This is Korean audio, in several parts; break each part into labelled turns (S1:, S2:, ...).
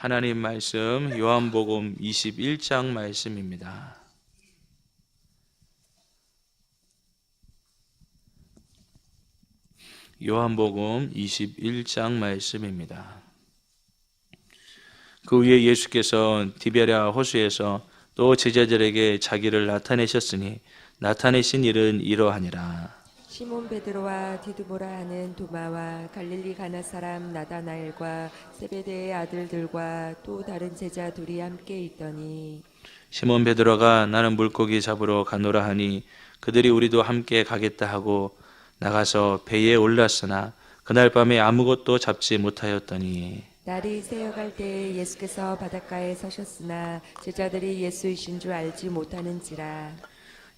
S1: 하나님 말씀 요한복음 21장 말씀입니다. 요한복음 21장 말씀입니다. 그 후에 예수께서 디베랴 호수에서 또 제자들에게 자기를 나타내셨으니 나타내신 일은 이러하니라.
S2: 시몬 베드로와 디두보라 하는 도마와 갈릴리 가나 사람 나다나엘과 세베대의 아들들과 또 다른 제자 둘이 함께 있더니
S1: 시몬 베드로가 나는 물고기 잡으러 가노라 하니 그들이 우리도 함께 가겠다 하고 나가서 배에 올랐으나 그날 밤에 아무것도 잡지 못하였더니
S2: 날이 새어갈 때에 예수께서 바닷가에 서셨으나 제자들이 예수이신 줄 알지 못하는지라.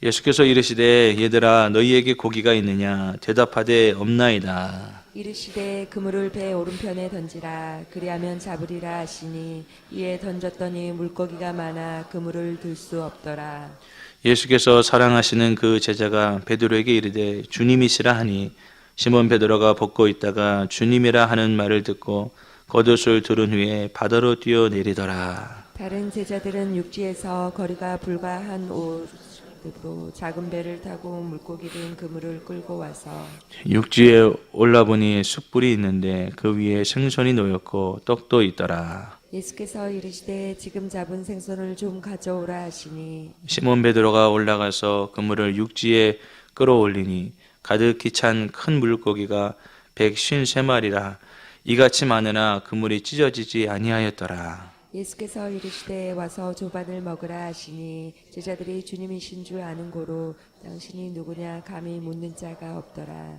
S1: 예수께서 이르시되 얘들아 너희에게 고기가 있느냐 대답하되 없나이다.
S2: 이르시되 그물을 배 오른편에 던지라 그리하면 잡으리라 하시니 이에 던졌더니 물고기가 많아 그물을 들 수 없더라.
S1: 예수께서 사랑하시는 그 제자가 베드로에게 이르되 주님이시라 하니 시몬 베드로가 벗고 있다가 주님이라 하는 말을 듣고 겉옷을 두른 후에 바다로 뛰어내리더라.
S2: 다른 제자들은 육지에서 거리가 불과 한 5로 작은 배를 타고 물고기 든 그물을 끌고 와서
S1: 육지에 올라보니 숯불이 있는데 그 위에 생선이 놓였고 떡도 있더라.
S2: 예수께서 이르시되 지금 잡은 생선을 좀 가져오라 하시니
S1: 시몬 베드로가 올라가서 그물을 육지에 끌어올리니 가득히 찬 큰 물고기가 153마리라 이같이 많으나 그물이 찢어지지 아니하였더라.
S2: 예수께서 이르시되 와서 조반을 먹으라 하시니 제자들이 주님이신 줄 아는 고로 당신이 누구냐 감히 묻는 자가 없더라.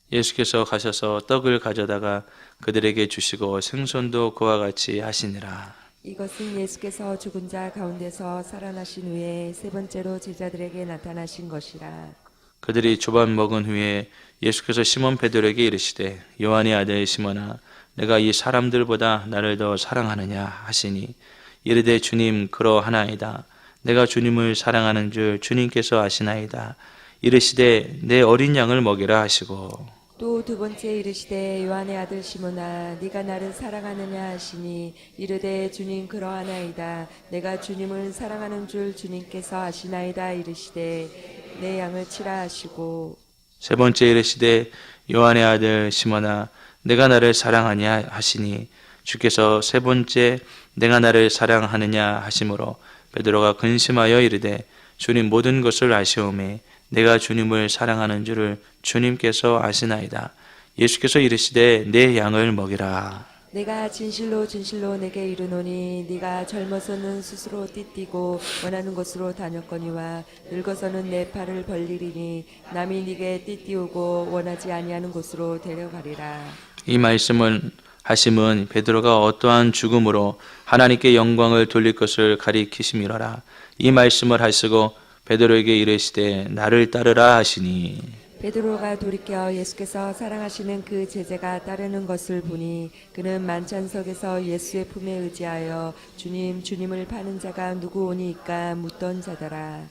S1: 예수께서 가셔서 떡을 가져다가 그들에게 주시고 생선도 그와 같이 하시니라.
S2: 이것은 예수께서 죽은 자 가운데서 살아나신 후에 세 번째로 제자들에게 나타나신 것이라.
S1: 그들이 조반 먹은 후에 예수께서 시몬 베드로에게 이르시되 요한의 아들 시몬아 내가 이 사람들보다 나를 더 사랑하느냐 하시니 이르되 주님 그러하나이다. 내가 주님을 사랑하는 줄 주님께서 아시나이다. 이르시되 내 어린 양을 먹이라 하시고
S2: 또 두 번째 이르시되 요한의 아들 시몬아 네가 나를 사랑하느냐 하시니 이르되 주님 그러하나이다. 내가 주님을 사랑하는 줄 주님께서 아시나이다. 이르시되 내 양을 치라 하시고
S1: 세 번째 이르시되 요한의 아들 시몬아 내가 나를 사랑하냐 하시니 주께서 세 번째 내가 나를 사랑하느냐 하심으로 베드로가 근심하여 이르되 주님 모든 것을 아시오매 내가 주님을 사랑하는 줄을 주님께서 아시나이다. 예수께서 이르시되 내 양을 먹이라.
S2: 내가 진실로 진실로 내게 이르노니 네가 젊어서는 스스로 띠띠고 원하는 곳으로 다녔거니와 늙어서는 내 팔을 벌리리니 남이 네게 띠띠우고 원하지 아니하는 곳으로 데려가리라.
S1: 이 말씀을 하심은 베드로가 어떠한 죽음으로 하나님께 영광을 돌릴 것을 가리키심이로라. 이 말씀을 하시고 베드로에게 이르시되 나를 따르라 하시니
S2: 베드로가 돌이켜 예수께서 사랑하시는 그 제자가 따르는 것을 보니 그는 만찬석에서 예수의 품에 의지하여 주님 주님을 파는 자가 누구오니이까 묻던 자더라.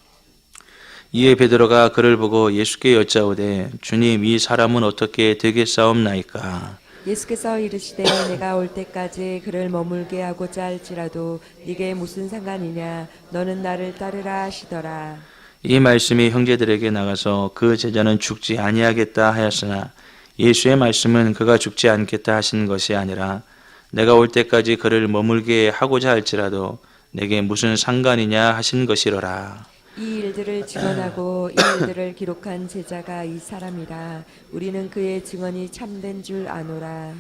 S1: 이에 베드로가 그를 보고 예수께 여짜오되 주님 이 사람은 어떻게 되겠사옵나이까.
S2: 예수께서 이르시되 내가 올 때까지 그를 머물게 하고자 할지라도 네게 무슨 상관이냐 너는 나를 따르라 하시더라.
S1: 이 말씀이 형제들에게 나가서 그 제자는 죽지 아니하겠다 하였으나 예수의 말씀은 그가 죽지 않겠다 하신 것이 아니라 내가 올 때까지 그를 머물게 하고자 할지라도 내게 무슨 상관이냐 하신 것이로라.
S2: 이 일들을 증언하고 이 일들을 기록한 제자가 이 사람이라. 우리는 그의 증언이 참된 줄 아노라.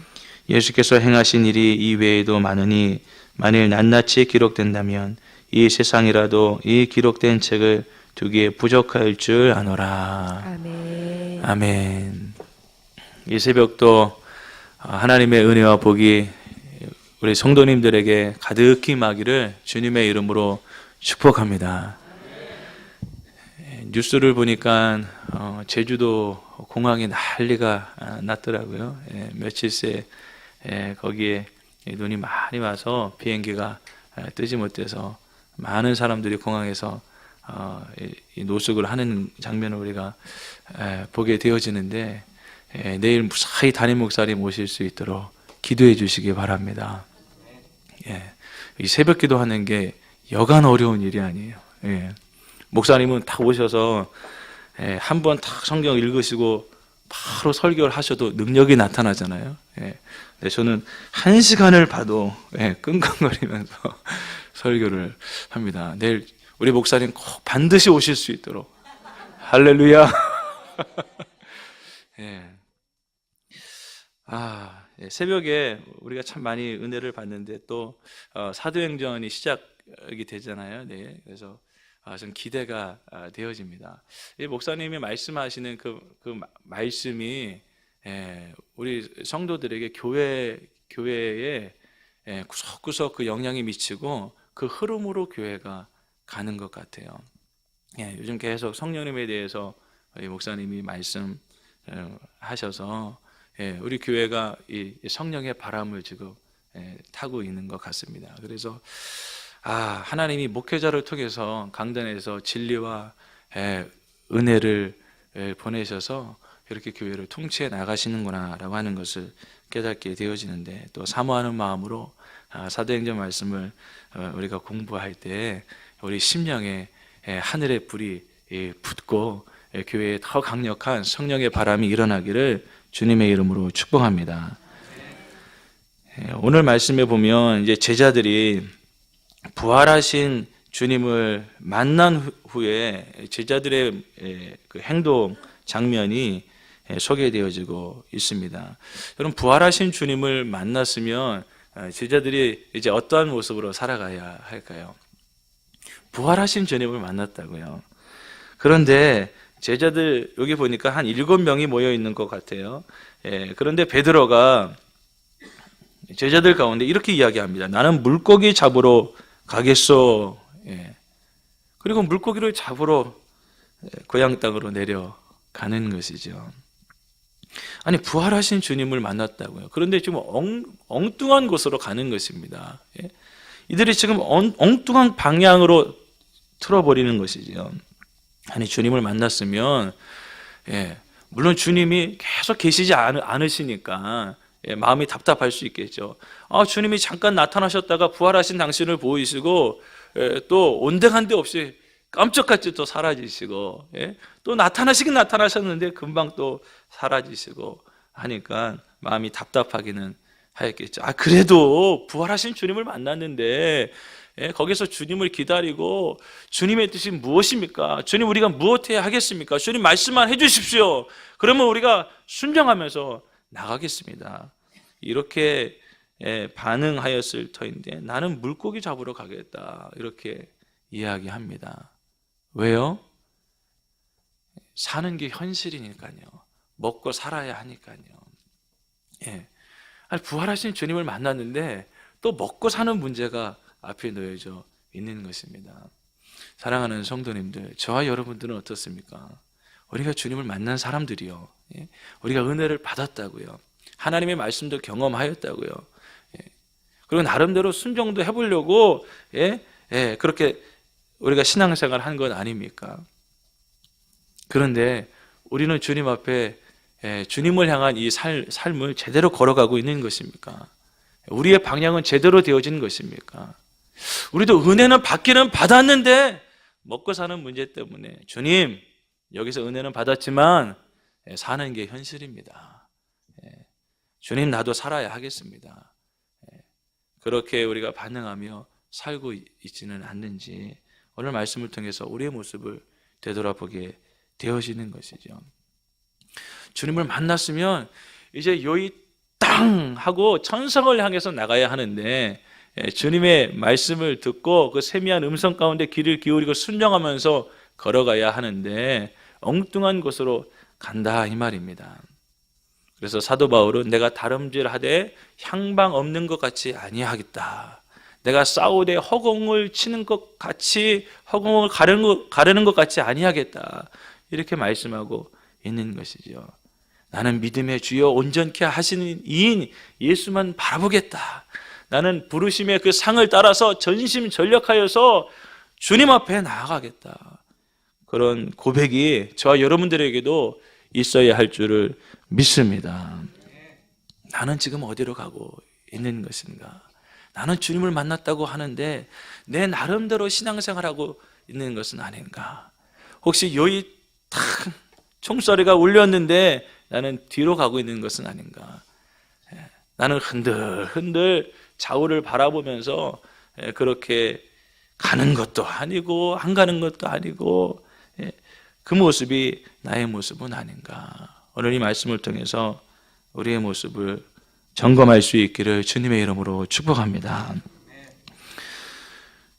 S1: 예수께서 행하신 일이 이 외에도 많으니 만일 낱낱이 기록된다면 이 세상이라도 이 기록된 책을 두기에 부족할 줄 아노라.
S2: 아멘.
S1: 아멘. 이 새벽도 하나님의 은혜와 복이 우리 성도님들에게 가득히 임하기를 주님의 이름으로 축복합니다. 뉴스를 보니까 제주도 공항에 난리가 났더라고요. 며칠 새 거기에 눈이 많이 와서 비행기가 뜨지 못해서 많은 사람들이 공항에서 이 노숙을 하는 장면을 우리가 보게 되어지는데 내일 무사히 담임 목사님 모실 수 있도록 기도해 주시기 바랍니다. 이 새벽 기도하는 게 여간 어려운 일이 아니에요. 예. 목사님은 딱 오셔서 한 번 딱 성경 읽으시고 바로 설교를 하셔도 능력이 나타나잖아요. 예. 근데 저는 1시간을 봐도 끙끙거리면서 설교를 합니다. 내일 우리 목사님 꼭 반드시 오실 수 있도록 할렐루야. 예. 새벽에 우리가 참 많이 은혜를 받는데 또 사도행전이 시작이 되잖아요. 네. 그래서 좀 기대가 되어집니다. 이 목사님이 말씀하시는 그 말씀이 우리 성도들에게 교회에 구석구석 그 영향이 미치고 그 흐름으로 교회가 가는 것 같아요. 요즘 계속 성령님에 대해서 이 목사님이 말씀하셔서 우리 교회가 이 성령의 바람을 지금 타고 있는 것 같습니다. 그래서 하나님이 목회자를 통해서 강단에서 진리와 은혜를 보내셔서 이렇게 교회를 통치해 나가시는구나 라고 하는 것을 깨닫게 되어지는데, 또 사모하는 마음으로 사도행전 말씀을 우리가 공부할 때 우리 심령에 하늘의 불이 붙고 교회에 더 강력한 성령의 바람이 일어나기를 주님의 이름으로 축복합니다. 오늘 말씀에 보면 이제 제자들이 부활하신 주님을 만난 후에 제자들의 그 행동 장면이 소개되어지고 있습니다. 여러분, 부활하신 주님을 만났으면 제자들이 이제 어떠한 모습으로 살아가야 할까요? 부활하신 주님을 만났다고요. 그런데 제자들 여기 보니까 한 7명이 모여 있는 것 같아요. 그런데 베드로가 제자들 가운데 이렇게 이야기합니다. 나는 물고기 잡으러 가겠소. 그리고 물고기를 잡으러 고향 땅으로 내려가는 것이죠. 아니, 부활하신 주님을 만났다고요. 그런데 지금 엉뚱한 곳으로 가는 것입니다. 이들이 지금 엉뚱한 방향으로 틀어버리는 것이죠. 아니, 주님을 만났으면 물론 주님이 계속 계시지 않으시니까 마음이 답답할 수 있겠죠. 주님이 잠깐 나타나셨다가 부활하신 당신을 보이시고 또 온데간데 없이 깜짝같이 또 사라지시고 또 나타나시긴 나타나셨는데 금방 또 사라지시고 하니까 마음이 답답하기는 하였겠죠. 그래도 부활하신 주님을 만났는데 거기서 주님을 기다리고 주님의 뜻이 무엇입니까? 주님, 우리가 무엇해야 하겠습니까? 주님 말씀만 해주십시오. 그러면 우리가 순종하면서 나가겠습니다. 이렇게 반응하였을 터인데 나는 물고기 잡으러 가겠다, 이렇게 이야기합니다. 왜요? 사는 게 현실이니까요. 먹고 살아야 하니까요. 부활하신 주님을 만났는데 또 먹고 사는 문제가 앞에 놓여져 있는 것입니다. 사랑하는 성도님들, 저와 여러분들은 어떻습니까? 우리가 주님을 만난 사람들이요, 우리가 은혜를 받았다고요, 하나님의 말씀도 경험하였다고요, 그리고 나름대로 순종도 해보려고 그렇게 우리가 신앙생활을 한 건 아닙니까? 그런데 우리는 주님 앞에 주님을 향한 이 삶을 제대로 걸어가고 있는 것입니까? 우리의 방향은 제대로 되어진 것입니까? 우리도 은혜는 받기는 받았는데 먹고 사는 문제 때문에 주님, 여기서 은혜는 받았지만 사는 게 현실입니다. 주님, 나도 살아야 하겠습니다. 그렇게 우리가 반응하며 살고 있지는 않는지 오늘 말씀을 통해서 우리의 모습을 되돌아보게 되어지는 것이죠. 주님을 만났으면 이제 여기 땅 하고 천성을 향해서 나가야 하는데 주님의 말씀을 듣고 그 세미한 음성 가운데 귀를 기울이고 순종하면서 걸어가야 하는데 엉뚱한 곳으로 간다, 이 말입니다. 그래서 사도 바울은 내가 다름질하되 향방 없는 것 같이 아니하겠다, 내가 싸우되 허공을 치는 것 같이 허공을 가르는 것 같이 아니하겠다, 이렇게 말씀하고 있는 것이죠. 나는 믿음의 주여 온전케 하시는 이인 예수만 바라보겠다. 나는 부르심의 그 상을 따라서 전심전력하여서 주님 앞에 나아가겠다. 그런 고백이 저와 여러분들에게도 있어야 할 줄을 믿습니다. 나는 지금 어디로 가고 있는 것인가? 나는 주님을 만났다고 하는데 내 나름대로 신앙생활하고 있는 것은 아닌가? 혹시 여기 탁 총소리가 울렸는데 나는 뒤로 가고 있는 것은 아닌가? 나는 흔들흔들 좌우를 바라보면서 그렇게 가는 것도 아니고 안 가는 것도 아니고 그 모습이 나의 모습은 아닌가? 오늘 이 말씀을 통해서 우리의 모습을 점검할 수 있기를 주님의 이름으로 축복합니다.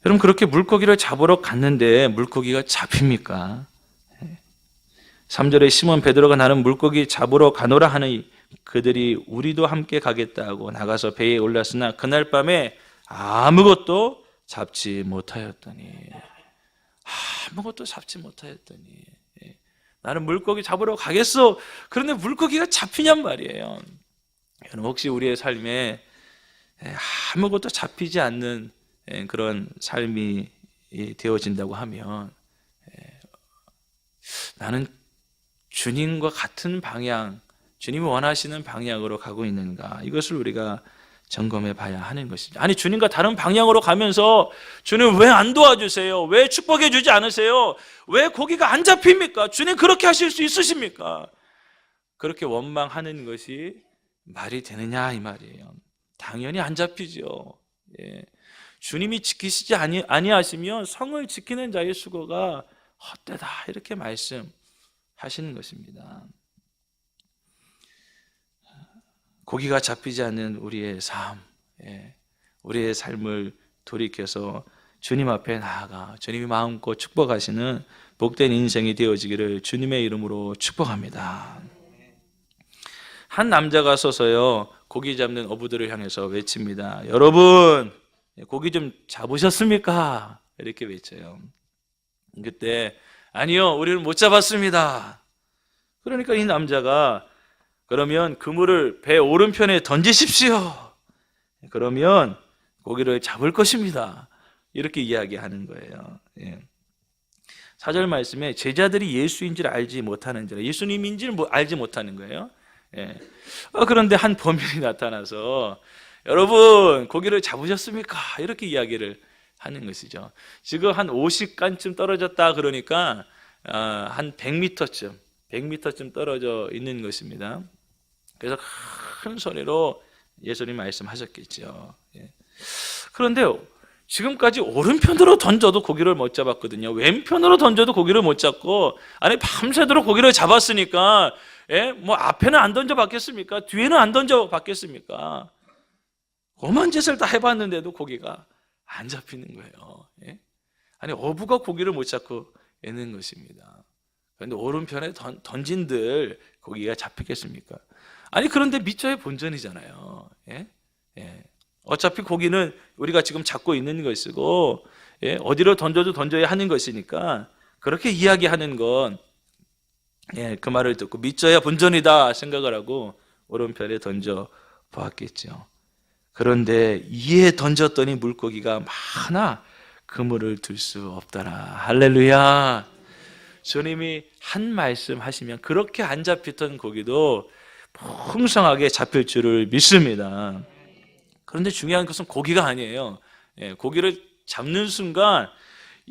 S1: 여러분, 그렇게 물고기를 잡으러 갔는데 물고기가 잡힙니까? 3절에 시몬 베드로가 나는 물고기 잡으러 가노라 하니 그들이 우리도 함께 가겠다고 나가서 배에 올랐으나 그날 밤에 아무것도 잡지 못하였더니 나는 물고기 잡으러 가겠어. 그런데 물고기가 잡히냔 말이에요. 여러분, 혹시 우리의 삶에 아무것도 잡히지 않는 그런 삶이 되어진다고 하면 나는 주님과 같은 방향, 주님이 원하시는 방향으로 가고 있는가, 이것을 우리가 점검해 봐야 하는 것이죠. 아니, 주님과 다른 방향으로 가면서 주님 왜 안 도와주세요? 왜 축복해 주지 않으세요? 왜 고기가 안 잡힙니까? 주님 그렇게 하실 수 있으십니까? 그렇게 원망하는 것이 말이 되느냐 이 말이에요. 당연히 안 잡히죠. 주님이 지키시지 아니하시면 성을 지키는 자의 수고가 헛되다, 이렇게 말씀하시는 것입니다. 고기가 잡히지 않는 우리의 삶, 우리의 삶을 돌이켜서 주님 앞에 나아가 주님이 마음껏 축복하시는 복된 인생이 되어지기를 주님의 이름으로 축복합니다. 한 남자가 서서요 고기 잡는 어부들을 향해서 외칩니다. 여러분, 고기 좀 잡으셨습니까? 이렇게 외쳐요. 그때 아니요, 우리는 못 잡았습니다. 그러니까 이 남자가 그러면 그물을 배 오른편에 던지십시오. 그러면 고기를 잡을 것입니다. 이렇게 이야기하는 거예요. 4절 말씀에 제자들이 예수인지를 알지 못하는지라, 예수님인지를 알지 못하는 거예요. 그런데 한 범인이 나타나서 여러분 고기를 잡으셨습니까? 이렇게 이야기를 하는 것이죠. 지금 한 50간쯤 떨어졌다 그러니까 한 100m쯤 떨어져 있는 것입니다. 그래서 큰 소리로 예수님 말씀하셨겠죠. 그런데 지금까지 오른편으로 던져도 고기를 못 잡았거든요. 왼편으로 던져도 고기를 못 잡고, 아니 밤새도록 고기를 잡았으니까 뭐 앞에는 안 던져봤겠습니까? 뒤에는 안 던져봤겠습니까? 오만 짓을 다 해봤는데도 고기가 안 잡히는 거예요. 아니 어부가 고기를 못 잡고 있는 것입니다. 그런데 오른편에 던진들 고기가 잡히겠습니까? 아니 그런데 미처의 본전이잖아요. 어차피 고기는 우리가 지금 잡고 있는 것이고 어디로 던져도 던져야 하는 것이니까 그렇게 이야기하는 건 그 말을 듣고 믿져야 본전이다 생각을 하고 오른편에 던져 보았겠죠. 그런데 이에 던졌더니 물고기가 많아 그물을 들 수 없더라. 할렐루야. 주님이 한 말씀 하시면 그렇게 안 잡히던 고기도 풍성하게 잡힐 줄을 믿습니다. 그런데 중요한 것은 고기가 아니에요. 고기를 잡는 순간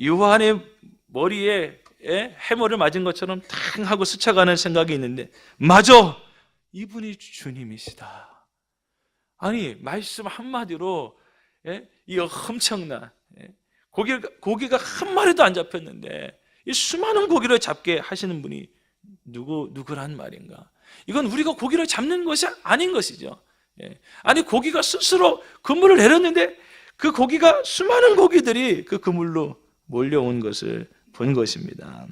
S1: 요한의 머리에 해머를 맞은 것처럼 탕 하고 스쳐가는 생각이 있는데, 맞아, 이분이 주님이시다. 아니 말씀 한마디로 이 엄청난 고기가 한 마리도 안 잡혔는데 이 수많은 고기를 잡게 하시는 분이 누구란 말인가? 이건 우리가 고기를 잡는 것이 아닌 것이죠. 아니 고기가 스스로 그물을 내렸는데 그 고기가 수많은 고기들이 그 그물로 몰려온 것을 본 것입니다.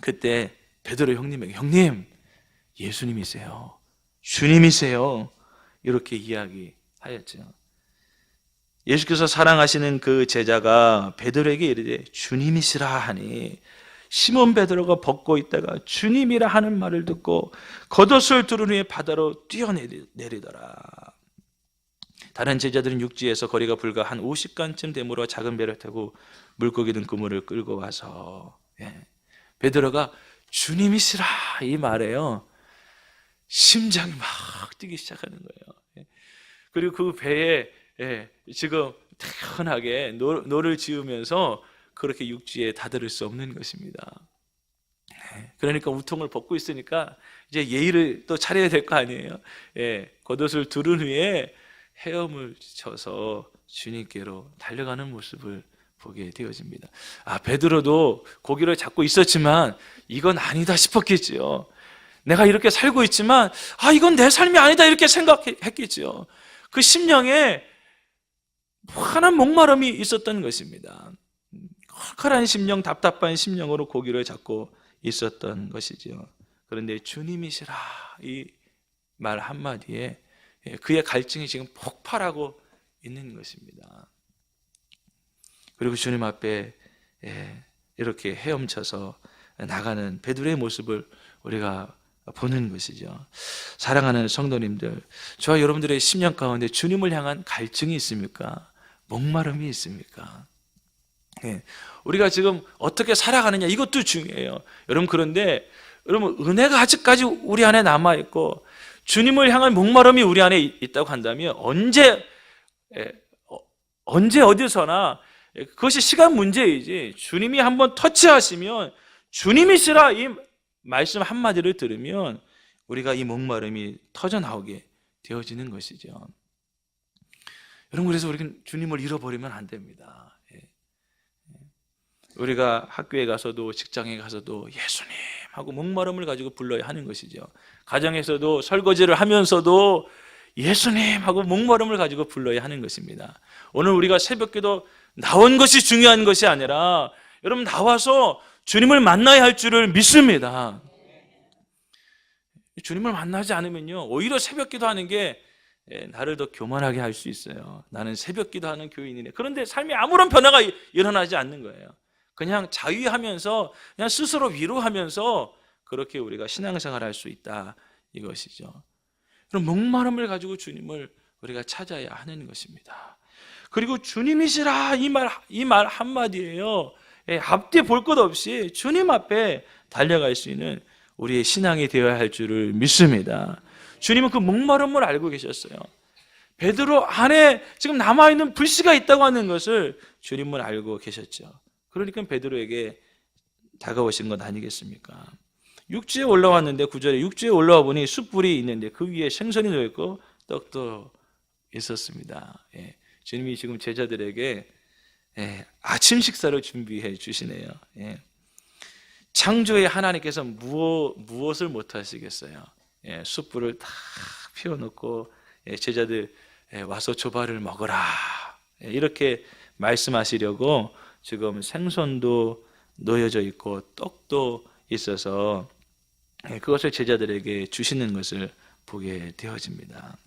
S1: 그때 베드로 형님에게 형님 예수님이세요, 주님이세요, 이렇게 이야기하였죠. 예수께서 사랑하시는 그 제자가 베드로에게 이르되 주님이시라 하니 시몬 베드로가 벗고 있다가 주님이라 하는 말을 듣고 겉옷을 두른 후에 바다로 뛰어내리더라. 다른 제자들은 육지에서 거리가 불과 한 50간쯤 되므로 작은 배를 타고 물고기 든 그물을 끌고 와서 베드로가 주님이시라 이 말에요 심장이 막 뛰기 시작하는 거예요. 그리고 그 배에 지금 태연하게 노를 지으면서 그렇게 육지에 다다를 수 없는 것입니다. 그러니까 우통을 벗고 있으니까 이제 예의를 또 차려야 될 거 아니에요. 겉옷을 두른 후에 헤엄을 쳐서 주님께로 달려가는 모습을 보게 되어집니다. 베드로도 고기를 잡고 있었지만 이건 아니다 싶었겠지요. 내가 이렇게 살고 있지만 이건 내 삶이 아니다 이렇게 생각했겠지요. 그 심령에 무한한 목마름이 있었던 것입니다. 컬컬한 심령, 답답한 심령으로 고기를 잡고 있었던 것이죠. 그런데 주님이시라 이 말 한마디에 그의 갈증이 지금 폭발하고 있는 것입니다. 그리고 주님 앞에 이렇게 헤엄쳐서 나가는 베드로의 모습을 우리가 보는 것이죠. 사랑하는 성도님들, 저와 여러분들의 심령 가운데 주님을 향한 갈증이 있습니까? 목마름이 있습니까? 우리가 지금 어떻게 살아가느냐 이것도 중요해요. 여러분, 그런데 여러분, 은혜가 아직까지 우리 안에 남아있고 주님을 향한 목마름이 우리 안에 있다고 한다면 언제 어디서나 그것이 시간 문제이지, 주님이 한번 터치하시면 주님이시라 이 말씀 한마디를 들으면 우리가 이 목마름이 터져나오게 되어지는 것이죠. 여러분, 그래서 우리는 주님을 잃어버리면 안 됩니다. 우리가 학교에 가서도 직장에 가서도 예수님 하고 목마름을 가지고 불러야 하는 것이죠. 가정에서도 설거지를 하면서도 예수님 하고 목마름을 가지고 불러야 하는 것입니다. 오늘 우리가 새벽기도 나온 것이 중요한 것이 아니라 여러분, 나와서 주님을 만나야 할 줄을 믿습니다. 주님을 만나지 않으면요, 오히려 새벽기도 하는 게 나를 더 교만하게 할 수 있어요. 나는 새벽기도 하는 교인이네. 그런데 삶에 아무런 변화가 일어나지 않는 거예요. 그냥 자위하면서 그냥 스스로 위로하면서 그렇게 우리가 신앙생활을 할 수 있다 이것이죠. 그럼 목마름을 가지고 주님을 우리가 찾아야 하는 것입니다. 그리고 주님이시라 이 말 한마디예요. 앞뒤 볼 것 없이 주님 앞에 달려갈 수 있는 우리의 신앙이 되어야 할 줄을 믿습니다. 주님은 그 목마름을 알고 계셨어요. 베드로 안에 지금 남아있는 불씨가 있다고 하는 것을 주님은 알고 계셨죠. 그러니까 베드로에게 다가오신 것 아니겠습니까? 육지에 올라왔는데 9절에 육지에 올라와 보니 숯불이 있는데 그 위에 생선이 놓였고 떡도 있었습니다. 주님이 지금 제자들에게 아침 식사를 준비해 주시네요. 창조의 하나님께서 무엇을 못하시겠어요? 숯불을 다 피워놓고 제자들 와서 조발을 먹어라 이렇게 말씀하시려고 지금 생선도 놓여져 있고 떡도 있어서 그것을 제자들에게 주시는 것을 보게 되어집니다.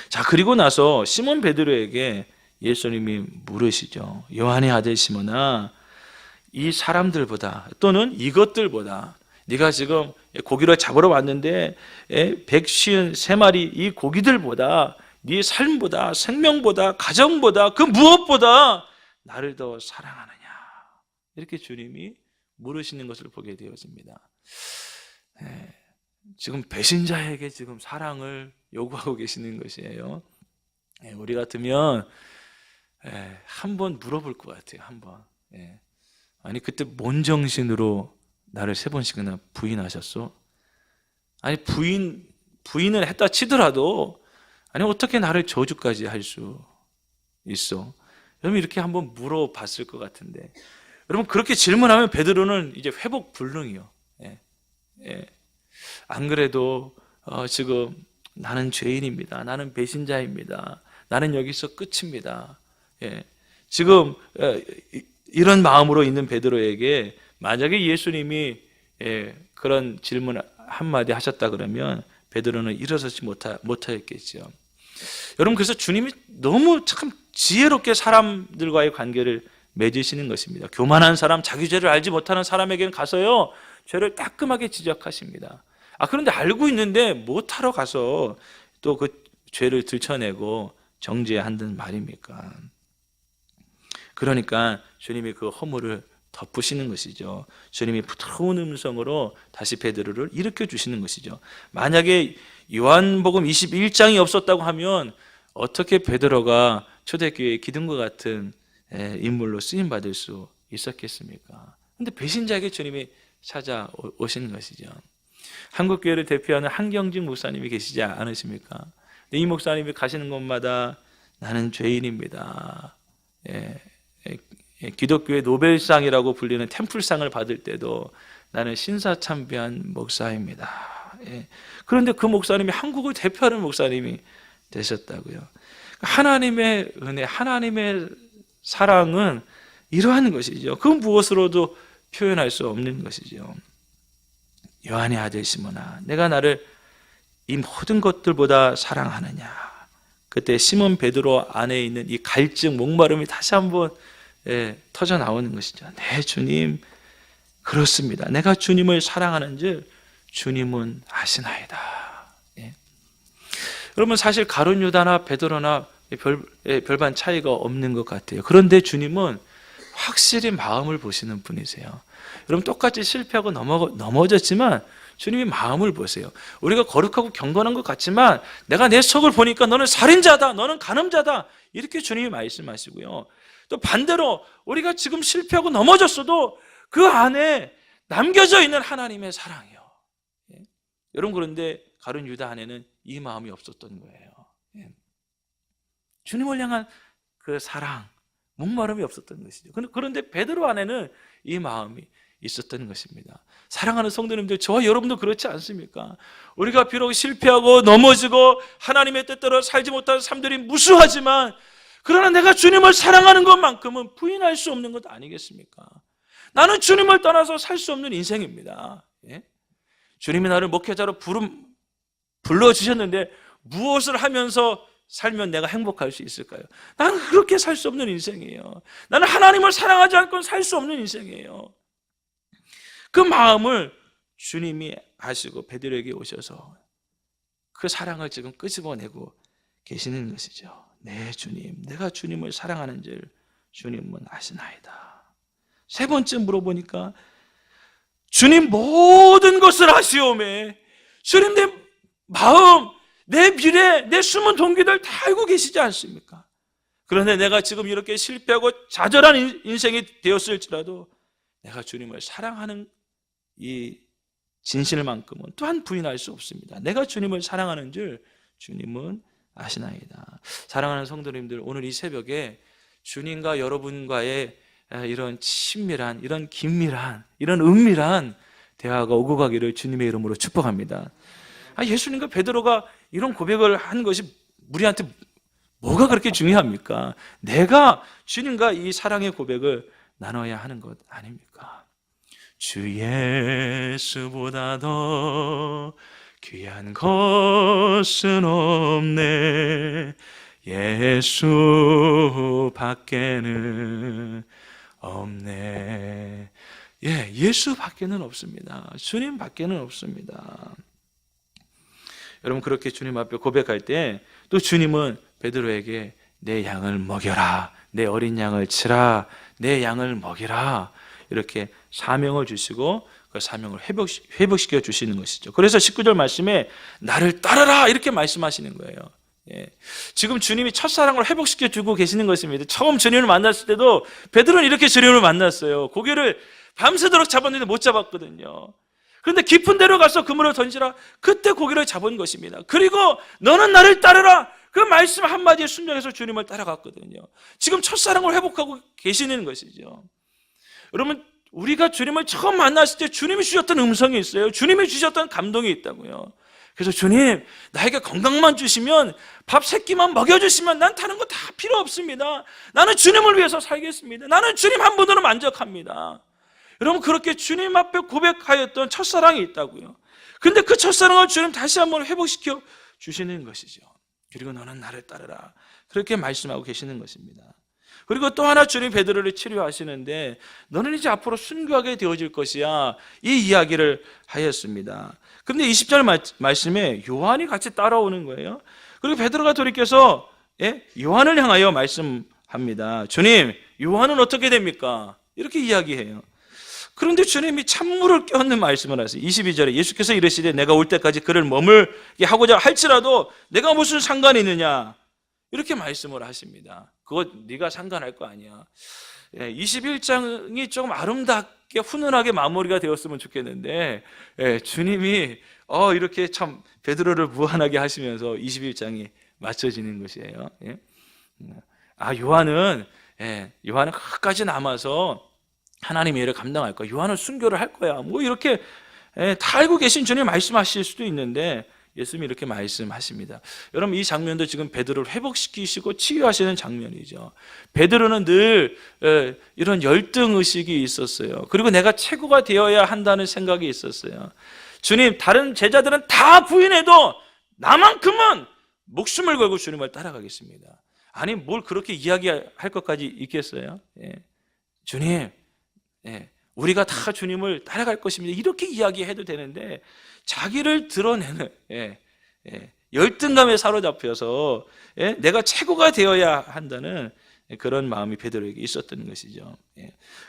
S1: 자, 그리고 나서 시몬 베드로에게 예수님이 물으시죠. 요한의 아들 시몬아, 이 사람들보다 또는 이것들보다 네가 지금 고기를 잡으러 왔는데 153마리 이 고기들보다 네 삶보다 생명보다 가정보다 그 무엇보다 나를 더 사랑하느냐, 이렇게 주님이 물으시는 것을 보게 되어집니다. 지금 배신자에게 지금 사랑을 요구하고 계시는 것이에요. 우리 같으면 한번 물어볼 것 같아요. 한번. 아니, 그때 뭔 정신으로 나를 3번씩이나 부인하셨어? 아니, 부인을 했다 치더라도 아니, 어떻게 나를 저주까지 할 수 있어? 여러분, 이렇게 한번 물어봤을 것 같은데, 여러분, 그렇게 질문하면 베드로는 이제 회복 불능이요. 안 그래도 지금 나는 죄인입니다. 나는 배신자입니다. 나는 여기서 끝입니다. 지금 이런 마음으로 있는 베드로에게 만약에 예수님이 그런 질문 한마디 하셨다 그러면 베드로는 일어서지 못하였겠죠. 여러분, 그래서 주님이 너무 참 지혜롭게 사람들과의 관계를 맺으시는 것입니다. 교만한 사람, 자기 죄를 알지 못하는 사람에게는 가서요, 죄를 따끔하게 지적하십니다. 그런데 알고 있는데 못하러 가서 또 그 죄를 들춰내고 정죄한다는 말입니까? 그러니까 주님이 그 허물을 덮으시는 것이죠. 주님이 부드러운 음성으로 다시 베드로를 일으켜 주시는 것이죠. 만약에 요한복음 21장이 없었다고 하면 어떻게 베드로가 초대교회의 기둥과 같은 인물로 쓰임받을 수 있었겠습니까? 근데 배신자에게 주님이 찾아오신 것이죠. 한국교회를 대표하는 한경직 목사님이 계시지 않으십니까? 이 목사님이 가시는 곳마다 나는 죄인입니다. 기독교의 노벨상이라고 불리는 템플상을 받을 때도 나는 신사참배한 목사입니다. 그런데 그 목사님이 한국을 대표하는 목사님이 되셨다고요. 하나님의 은혜, 하나님의 사랑은 이러한 것이죠. 그 무엇으로도 표현할 수 없는 것이죠. 요한의 아들 시몬아, 내가 나를 이 모든 것들보다 사랑하느냐. 그때 시몬 베드로 안에 있는 이 갈증, 목마름이 다시 한번 터져 나오는 것이죠. 네, 주님, 그렇습니다. 내가 주님을 사랑하는 줄 주님은 아시나이다. 여러분, 사실 가룟 유다나 베드로나 별반 차이가 없는 것 같아요. 그런데 주님은 확실히 마음을 보시는 분이세요. 여러분, 똑같이 실패하고 넘어졌지만 주님이 마음을 보세요. 우리가 거룩하고 경건한 것 같지만 내가 내 속을 보니까 너는 살인자다, 너는 간음자다, 이렇게 주님이 말씀하시고요. 또 반대로 우리가 지금 실패하고 넘어졌어도 그 안에 남겨져 있는 하나님의 사랑이요. 여러분, 그런데 가룟 유다 안에는 이 마음이 없었던 거예요. 주님을 향한 그 사랑, 목마름이 없었던 것이죠. 그런데 베드로 안에는 이 마음이 있었던 것입니다. 사랑하는 성도님들, 저와 여러분도 그렇지 않습니까? 우리가 비록 실패하고 넘어지고 하나님의 뜻대로 살지 못하는 삶들이 무수하지만, 그러나 내가 주님을 사랑하는 것만큼은 부인할 수 없는 것 아니겠습니까? 나는 주님을 떠나서 살 수 없는 인생입니다. 주님이 나를 목회자로 불러주셨는데 무엇을 하면서 살면 내가 행복할 수 있을까요? 나는 그렇게 살 수 없는 인생이에요. 나는 하나님을 사랑하지 않고는 살 수 없는 인생이에요. 그 마음을 주님이 아시고 베드로에게 오셔서 그 사랑을 지금 끄집어내고 계시는 것이죠. 네, 주님, 내가 주님을 사랑하는 줄 주님은 아시나이다. 세 번째 물어보니까 주님 모든 것을 아시오매. 주님 내 마음, 내 미래, 내 숨은 동기들 다 알고 계시지 않습니까? 그런데 내가 지금 이렇게 실패하고 좌절한 인생이 되었을지라도 내가 주님을 사랑하는 이 진실만큼은 또한 부인할 수 없습니다. 내가 주님을 사랑하는 줄 주님은 아시나이다. 사랑하는 성도님들, 오늘 이 새벽에 주님과 여러분과의 이런 친밀한, 이런 긴밀한, 이런 은밀한 대화가 오고 가기를 주님의 이름으로 축복합니다. 예수님과 베드로가 이런 고백을 한 것이 우리한테 뭐가 그렇게 중요합니까? 내가 주님과 이 사랑의 고백을 나눠야 하는 것 아닙니까? 주 예수보다 더 귀한 것은 없네. 예수 밖에는 없네. 예수 밖에는 없습니다. 주님 밖에는 없습니다. 여러분, 그렇게 주님 앞에 고백할 때 또 주님은 베드로에게 내 양을 먹여라, 내 어린 양을 치라, 내 양을 먹이라, 이렇게 사명을 주시고 그 사명을 회복시켜 주시는 것이죠. 그래서 19절 말씀에 나를 따르라 이렇게 말씀하시는 거예요. 지금 주님이 첫사랑을 회복시켜 주고 계시는 것입니다. 처음 주님을 만났을 때도 베드로는 이렇게 주님을 만났어요. 고개를 밤새도록 잡았는데 못 잡았거든요. 그런데 깊은 데로 가서 그물을 던지라, 그때 고기를 잡은 것입니다. 그리고 너는 나를 따르라, 그 말씀 한마디에 순종해서 주님을 따라갔거든요. 지금 첫사랑을 회복하고 계시는 것이죠. 여러분, 우리가 주님을 처음 만났을 때 주님이 주셨던 음성이 있어요. 주님이 주셨던 감동이 있다고요. 그래서 주님, 나에게 건강만 주시면, 밥 3끼만 먹여주시면 난 다른 거 다 필요 없습니다. 나는 주님을 위해서 살겠습니다. 나는 주님 한 분으로 만족합니다. 여러분, 그렇게 주님 앞에 고백하였던 첫사랑이 있다고요. 근데 그 첫사랑을 주님 다시 한번 회복시켜 주시는 것이죠. 그리고 너는 나를 따르라, 그렇게 말씀하고 계시는 것입니다. 그리고 또 하나 주님 베드로를 치료하시는데 너는 이제 앞으로 순교하게 되어질 것이야, 이 이야기를 하였습니다. 그런데 20절 말씀에 요한이 같이 따라오는 거예요. 그리고 베드로가 돌이켜서 요한을 향하여 말씀합니다. 주님, 요한은 어떻게 됩니까? 이렇게 이야기해요. 그런데 주님이 찬물을 껴얹는 말씀을 하세요. 22절에 예수께서 이르시되 내가 올 때까지 그를 머물게 하고자 할지라도 내가 무슨 상관이 있느냐. 이렇게 말씀을 하십니다. 그거 네가 상관할 거 아니야. 21장이 조금 아름답게 훈훈하게 마무리가 되었으면 좋겠는데 주님이 이렇게 참 베드로를 무한하게 하시면서 21장이 맞춰지는 것이에요. 요한은 끝까지 남아서 하나님의 일을 감당할 거야. 요한은 순교를 할 거야. 뭐 이렇게 다 알고 계신 주님 말씀하실 수도 있는데 예수님이 이렇게 말씀하십니다. 여러분, 이 장면도 지금 베드로를 회복시키시고 치유하시는 장면이죠. 베드로는 늘 이런 열등의식이 있었어요. 그리고 내가 최고가 되어야 한다는 생각이 있었어요. 주님, 다른 제자들은 다 부인해도 나만큼은 목숨을 걸고 주님을 따라가겠습니다. 아니, 뭘 그렇게 이야기할 것까지 있겠어요? 주님, 우리가 다 주님을 따라갈 것입니다. 이렇게 이야기해도 되는데 자기를 드러내는 열등감에 사로잡혀서 내가 최고가 되어야 한다는 그런 마음이 베드로에게 있었던 것이죠.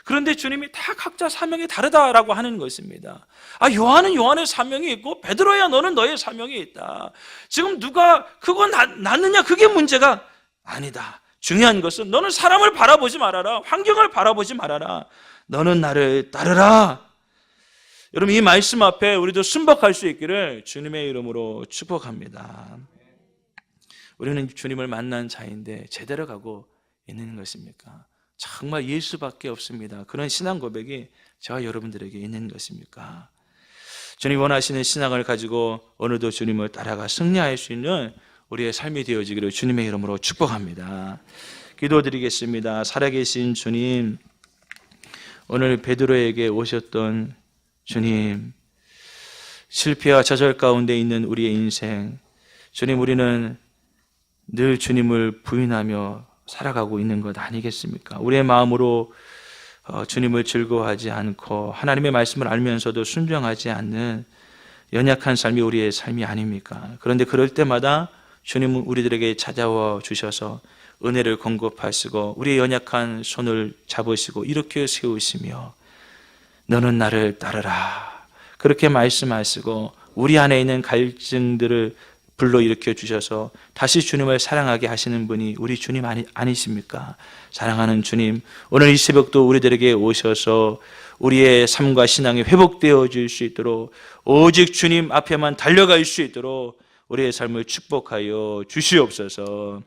S1: 그런데 주님이 다 각자 사명이 다르다라고 하는 것입니다. 요한은 요한의 사명이 있고 베드로야 너는 너의 사명이 있다. 지금 누가 그거 낫느냐, 그게 문제가 아니다. 중요한 것은 너는 사람을 바라보지 말아라. 환경을 바라보지 말아라. 너는 나를 따르라. 여러분, 이 말씀 앞에 우리도 순박할 수 있기를 주님의 이름으로 축복합니다. 우리는 주님을 만난 자인데 제대로 가고 있는 것입니까? 정말 예수밖에 없습니다. 그런 신앙 고백이 저와 여러분들에게 있는 것입니까? 주님 원하시는 신앙을 가지고 오늘도 주님을 따라가 승리할 수 있는 우리의 삶이 되어지기를 주님의 이름으로 축복합니다. 기도드리겠습니다. 살아계신 주님, 오늘 베드로에게 오셨던 주님, 실패와 좌절 가운데 있는 우리의 인생, 주님, 우리는 늘 주님을 부인하며 살아가고 있는 것 아니겠습니까? 우리의 마음으로 주님을 즐거워하지 않고 하나님의 말씀을 알면서도 순종하지 않는 연약한 삶이 우리의 삶이 아닙니까? 그런데 그럴 때마다 주님은 우리들에게 찾아와 주셔서 은혜를 공급하시고 우리의 연약한 손을 잡으시고 이렇게 세우시며 너는 나를 따르라 그렇게 말씀하시고 우리 안에 있는 갈증들을 불러일으켜 주셔서 다시 주님을 사랑하게 하시는 분이 우리 주님 아니십니까? 사랑하는 주님, 오늘 이 새벽도 우리들에게 오셔서 우리의 삶과 신앙이 회복되어 줄 수 있도록 오직 주님 앞에만 달려갈 수 있도록 우리의 삶을 축복하여 주시옵소서.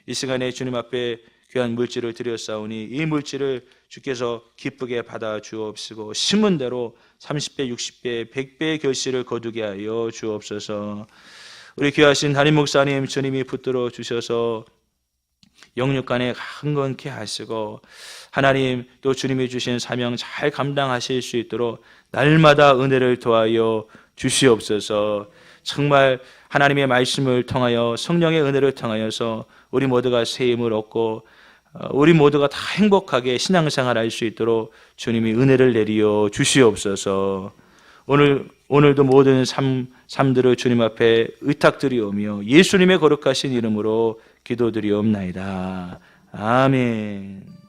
S1: 이 시간에 주님 앞에 귀한 물질을 드렸사오니 이 물질을 주께서 기쁘게 받아 주옵시고 심은 대로 30배, 60배, 100배의 결실을 거두게 하여 주옵소서. 우리 귀하신 담임 목사님 주님이 붙들어 주셔서 영육간에 강건케 하시고 하나님 또 주님이 주신 사명 잘 감당하실 수 있도록 날마다 은혜를 더하여 주시옵소서. 정말 하나님의 말씀을 통하여 성령의 은혜를 통하여서 우리 모두가 새 힘을 얻고 우리 모두가 다 행복하게 신앙생활 할 수 있도록 주님이 은혜를 내리어 주시옵소서. 오늘도 모든 삶들을 주님 앞에 의탁드리오며 예수님의 거룩하신 이름으로 기도드리옵나이다. 아멘.